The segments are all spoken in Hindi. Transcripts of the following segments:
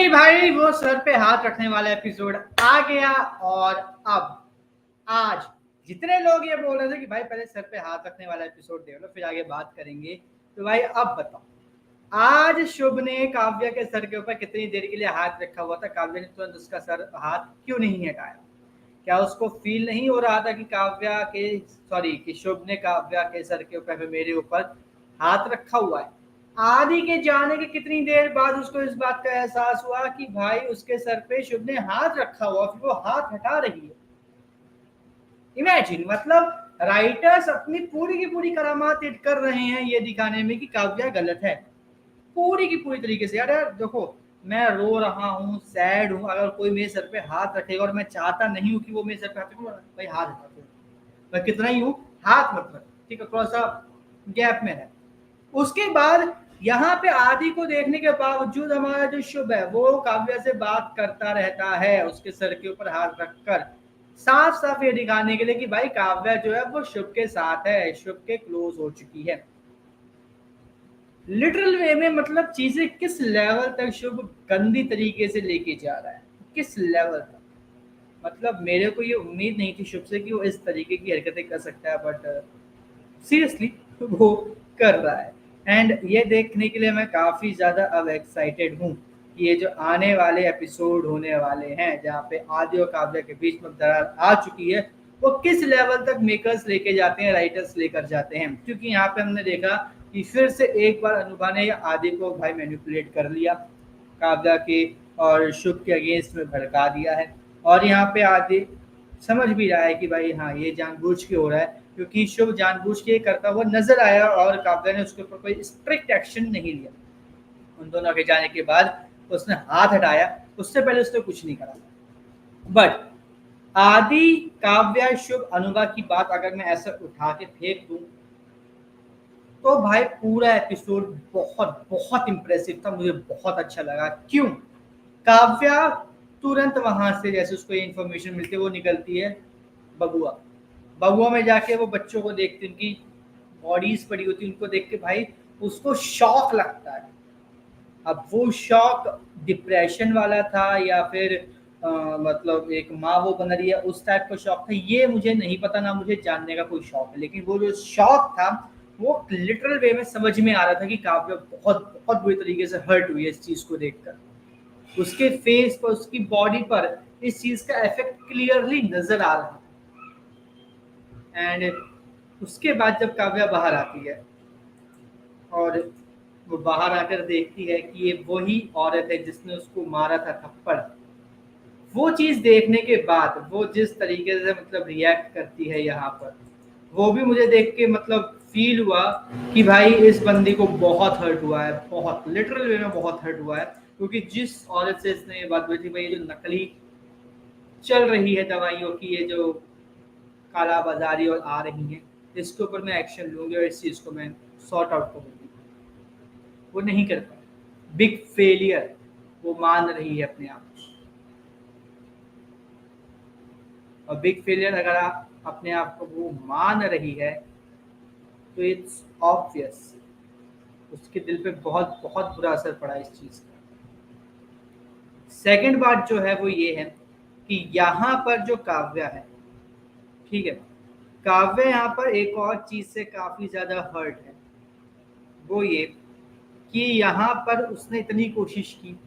फाइनली भाई वो सर पे हाथ रखने वाला एपिसोड आ गया। और अब आज जितने लोग ये बोल रहे थे कि भाई पहले सर पे हाथ रखने वाला एपिसोड देख लो फिर आगे बात करेंगे, तो भाई अब बताओ आज शुभ ने काव्या के सर के ऊपर कितनी देर के लिए हाथ रखा हुआ था। काव्या ने तुरंत उसका सर हाथ क्यों नहीं हटाया? क्या उसको फील नहीं हो रहा था कि काव्या के सॉरी कि शुभ ने काव्या के सर के ऊपर मेरे ऊपर हाथ रखा हुआ है? आदि के जाने के कितनी देर बाद उसको इस बात का एहसास हुआ कि भाई उसके सर पे शुभ ने हाथ रखा हुआ, फिर वो हाथ हटा रही है। इमेजिन, मतलब राइटर्स अपनी पूरी की पूरी करामात कर रहे हैं ये दिखाने में कि काव्या गलत है पूरी की पूरी तरीके से। यार यार देखो, मैं रो रहा हूँ, सैड हूँ, अगर कोई मेरे सर पे हाथ रखेगा और मैं चाहता नहीं हूँ कि वो मेरे सर पे हाथ रखे, भाई हाथ हटा दो, मैं कितना ही हूँ, हाथ मत रख, ठीक है, थोड़ा सा गैप में है। उसके बाद यहाँ पे आदि को देखने के बावजूद हमारा जो शुभ है वो काव्या से बात करता रहता है उसके सर के ऊपर हाथ रखकर, साफ साफ ये दिखाने के लिए कि भाई काव्या जो है वो शुभ के साथ है, शुभ के क्लोज हो चुकी है। लिटरल वे में मतलब चीजें किस लेवल तक शुभ गंदी तरीके से लेके जा रहा है, किस लेवल तक। मतलब मेरे को ये उम्मीद नहीं थी शुभ से कि वो इस तरीके की हरकतें कर सकता है, बट सीरियसली वो कर रहा है। एंड ये देखने के लिए मैं काफ़ी ज़्यादा अब एक्साइटेड हूँ कि ये जो आने वाले एपिसोड होने वाले हैं जहाँ पे आदि और काव्या के बीच में दरार आ चुकी है, वो किस लेवल तक मेकर्स लेके जाते हैं, राइटर्स लेकर जाते हैं। क्योंकि यहाँ पे हमने देखा कि फिर से एक बार अनुभा ने आदि को भाई मैनिपुलेट कर लिया, काव्या के और शुभ के अगेंस्ट में भड़का दिया है। और यहाँ पे आदि समझ भी रहा है कि भाई हाँ ये जानबूझ के हो रहा है, क्योंकि शुभ जानबूझ के करता हुआ नजर आया और काव्या ने उसके ऊपर कोई स्ट्रिक्ट एक्शन नहीं लिया। उन दोनों के जाने के बाद उसने हाथ हटाया, उससे पहले उसने कुछ नहीं करा। बट आदि, काव्या, शुभ, अनुभा की बात अगर मैं ऐसा उठा के फेंक दूं तो भाई पूरा एपिसोड बहुत बहुत इंप्रेसिव था, मुझे बहुत अच्छा लगा। क्यों? काव्या तुरंत वहां से जैसे उसको ये इन्फॉर्मेशन मिलती है वो निकलती है बबुआ। बबुआ में जाके वो बच्चों को देखती, उनकी बॉडीज पड़ी होती, उनको देख के भाई उसको शॉक लगता है। अब वो शॉक डिप्रेशन वाला था या फिर मतलब एक माँ वो बन रही है उस टाइप का शॉक था, ये मुझे नहीं पता, ना मुझे जानने का कोई शौक है। लेकिन वो जो शॉक था वो लिटरल वे में समझ में आ रहा था कि काव्या बहुत बहुत बुरी तरीके से हर्ट हुई है इस चीज को देखकर। उसके फेस पर, उसकी बॉडी पर इस चीज का इफेक्ट क्लियरली नजर आ रहा है। एंड उसके बाद जब काव्या बाहर आती है और वो बाहर आकर देखती है कि ये वही औरत है जिसने उसको मारा था थप्पड़, वो चीज देखने के बाद वो जिस तरीके से मतलब रिएक्ट करती है यहाँ पर, वो भी मुझे देख के मतलब फील हुआ कि भाई इस बंदी को बहुत हर्ट हुआ है, बहुत लिटरल वे में बहुत हर्ट हुआ है। क्योंकि जिस औरत से इसने ये बात बोली थी, भाई ये जो नकली चल रही है दवाइयों की, ये जो काला बाजारी और आ रही हैं, इसके ऊपर मैं एक्शन लूंगी और इस चीज को मैं सॉर्ट आउट करूंगी, वो नहीं कर पाए। बिग फेलियर वो मान रही है अपने आप को। और बिग फेलियर अगर आप अपने आप को वो मान रही है तो इट्स ऑब्वियस उसके दिल पे बहुत बहुत बुरा असर पड़ा इस चीज का। सेकंड बात जो है वो ये है कि यहाँ पर जो काव्या है, ठीक है, काव्या यहाँ पर एक और चीज से काफी ज्यादा हर्ट है, वो ये कि यहाँ पर उसने इतनी कोशिश की,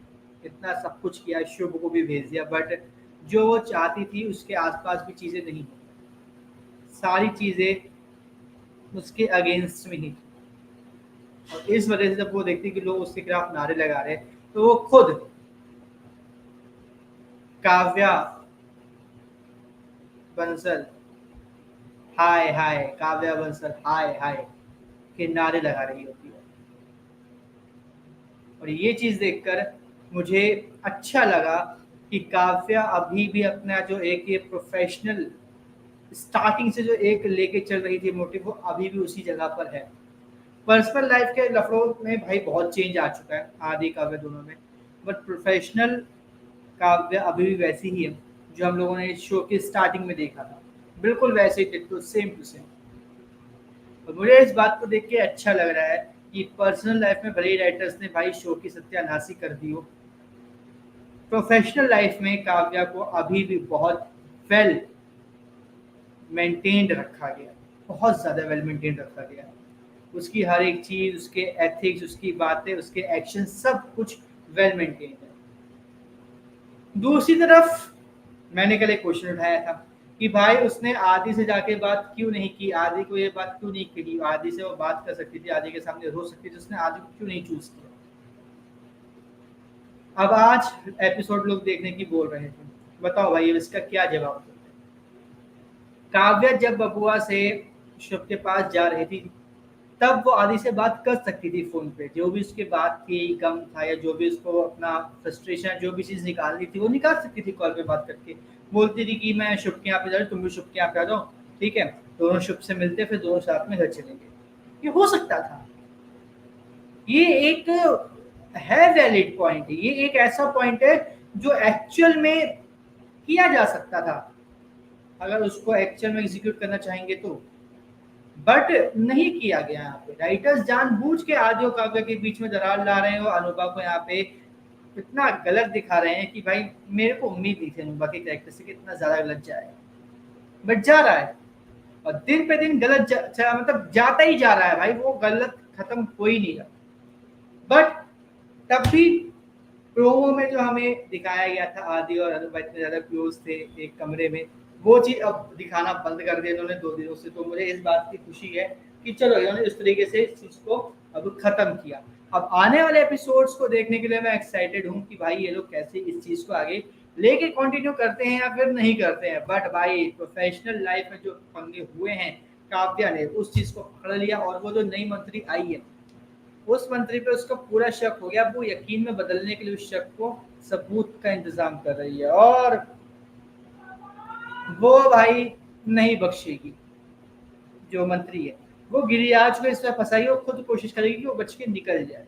इतना सब कुछ किया, शुभ को भी भेज दिया, बट जो वो चाहती थी उसके आसपास भी चीजें नहीं हुई। सारी चीजें उसके अगेंस्ट में ही थी। और इस वजह से जब वो देखती कि लोग उसके खिलाफ नारे लगा रहे हैं तो वो खुद काव्या बंसल हाय हाय, काव्या बंसल हाय हाय के नारे लगा रही होती है। और ये चीज देखकर मुझे अच्छा लगा कि काव्या अभी भी अपना जो एक ये प्रोफेशनल स्टार्टिंग से जो एक लेके चल रही थी मोटिव, वो अभी भी उसी जगह पर है। पर्सनल लाइफ के लफड़ों में भाई बहुत चेंज आ चुका है आदि काव्य दोनों में, बट प्रोफेशनल काव्य अभी भी वैसी ही है जो हम लोगों ने इस शो की स्टार्टिंग में देखा था, बिल्कुल वैसे ही डिट्टो, सेम टू सेम। और मुझे इस बात को देख के अच्छा लग रहा है कि पर्सनल लाइफ में भले ही राइटर्स ने भाई शो की सत्यानाशी कर दी हो, प्रोफेशनल लाइफ में काव्या को अभी भी बहुत वेल मेंटेन्ड रखा गया, बहुत ज़्यादा वेल मेंटेन्ड रखा गया। उसकी हर एक चीज़, उसके एथिक्स, उसकी बातें, उसके एक्शन, सब कुछ वेल मेंटेन्ड है। दूसरी तरफ मैंने कल एक क्वेश्चन उठाया था कि भाई उसने आदि से जाके बात क्यों नहीं की, आदि को ये बात क्यों नहीं कही, आदि से वो बात कर सकती थी, आदि के सामने रो सकती थी, उसने आदि को क्यों नहीं चूज किया। अब आज एपिसोड लोग देखने की बोल रहे थे, बताओ भाई अब इसका क्या जवाब दो। काव्या जब बबुआ से शुभ के पास जा रही थी, तब वो आदि से बात कर सकती थी फोन पे, जो भी उसके बात थी, गम था या जो भी उसको अपना फ्रस्ट्रेशन, जो भी चीज निकालनी थी वो निकाल सकती थी कॉल पे बात करके। बोलती थी कि मैं शुभ के यहाँ पे जा रही हूँ, तुम भी शुभ के यहाँ पे आ जाओ, ठीक है, दोनों शुभ से मिलते, फिर दोनों साथ में घर चलेंगे। ये हो सकता था। ये एक है वैलिड पॉइंट, ये एक ऐसा पॉइंट है जो एक्चुअल में किया जा सकता था अगर उसको एक्चुअल में एग्जीक्यूट करना चाहेंगे तो, बट नहीं किया गया। यहाँ पे राइटर्स जानबूझ के आदि और काव्य के बीच में दरार ला रहे हैं और अनुभा को यहाँ पे इतना गलत दिखा रहे हैं कि भाई मेरे को उम्मीद नहीं थी अनुभा के कैरेक्टर से कि इतना ज्यादा गलत जाएगा, बट जा रहा है। और दिन पे दिन गलत मतलब जाता ही जा रहा है भाई, वो गलत खत्म हो ही नहीं रहा। बट तब भी प्रोमो में जो हमें दिखाया गया था आदि और अनुभा इतने ज्यादा क्लोज थे एक कमरे में, वो चीज अब दिखाना बंद कर दिया इन्होंने 2 दिनों से। तो मुझे इस बात की खुशी है कि चलो इन्होंने इस तरीके से इस चीज को अब खत्म किया। अब आने वाले एपिसोड्स को देखने के लिए मैं एक्साइटेड हूँ कि भाई ये लोग कैसे इस चीज को आगे लेके कंटिन्यू करते हैं या फिर नहीं करते हैं। बट भाई प्रोफेशनल लाइफ में जो पंगे हुए हैं, काव्या ने उस चीज को पकड़ लिया, और वो जो नई मंत्री आई है उस मंत्री पे उसका पूरा शक हो गया। वो यकीन में बदलने के लिए उस शक को सबूत का इंतजाम कर रही है, और वो भाई नहीं बख्शेगी। जो मंत्री है वो गिरिराज को इसमें फंसाई, वो खुद कोशिश करेगी कि वो बच के निकल जाए।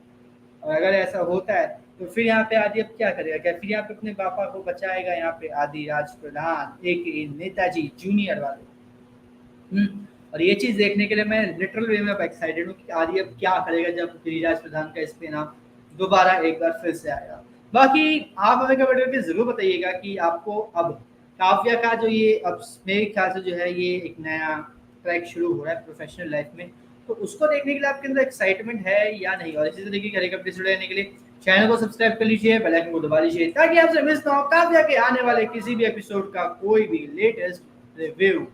और अगर ऐसा होता है तो फिर यहाँ पे आदि अब क्या करेगा, क्या फिर यहाँ पे अपने पापा को बचाएगा? यहाँ पे आदि राज प्रधान एक नेताजी जूनियर वाले। और ये चीज देखने के लिए मैं लिटरल वे में अब एक्साइटेड हूँ कि आदि अब क्या करेगा जब गिरिराज प्रधान का इस पे नाम दोबारा एक बार फिर से आएगा। बाकी आप हमें कमेंट करके जरूर बताइएगा कि आपको अब काव्या का जो ये अब मेरे ख्याल से जो है ये एक नया ट्रैक शुरू हो रहा है प्रोफेशनल लाइफ में, तो उसको देखने के लिए आपके अंदर एक्साइटमेंट है या नहीं। और इसी तरीके के हर एक एपिसोड लेने के लिए चैनल को सब्सक्राइब कर लीजिए, बेल आइकन को दबा लीजिए ताकि आपसे मिस ना हो काव्या के आने वाले किसी भी एपिसोड का कोई भी लेटेस्ट रिव्यू।